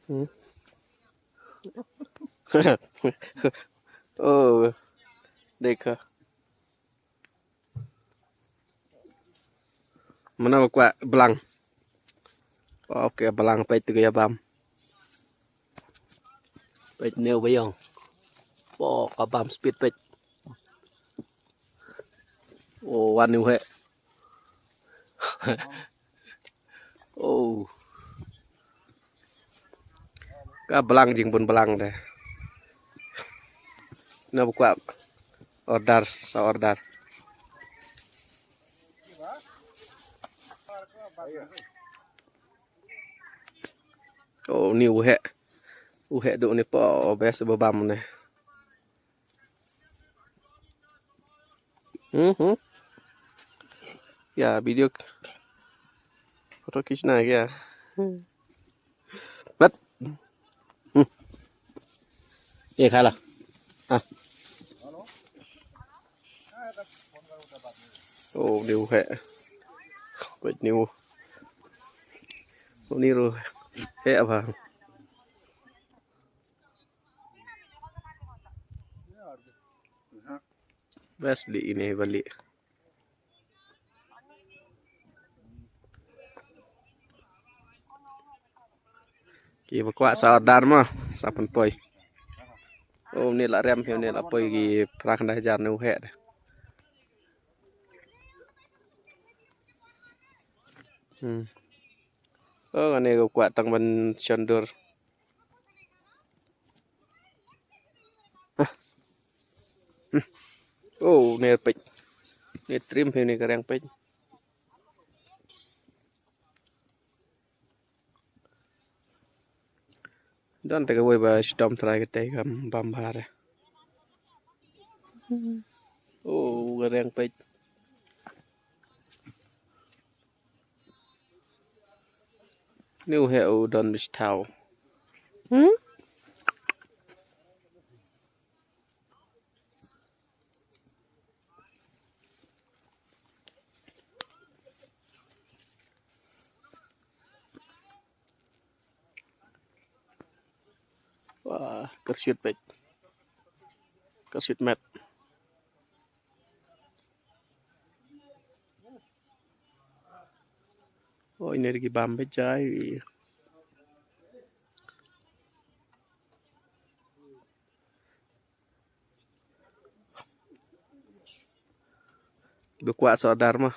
Hmm. Oh, देखा mano kwah blang. Oke, blang pait tu ya bam. Pait neu bayong. Po ka bam speed pait. Oh, wan nu he. Oh, ka blang jing pun blang deh. Na kwah order sa order. Oh, ni uhe. Uhe do ni po bes babam ne. Hmm. Ya, video foto khicna kya. Bat. Ye khala. Ah. Oh, ni uhe. Pait ni u. Ni ru he apa. Bes li ini balik. Ki bakwa sa order mah sa pan poi. Oh, ni la rem ni la poi ki prak dah jar nu he. Hmm. Oh, ane ko kwah tang ban chondur. Oh, ni pek. Ni trim ni kerang pek. Dan tak boleh bah stom try kita kam bambar. Oh, kerang pek. Ni he o don bis tau. Hmm? Wah, kersyut pek. Kersyut mat. Oh, ini lagi bam bejai. Berkuat saudar mah.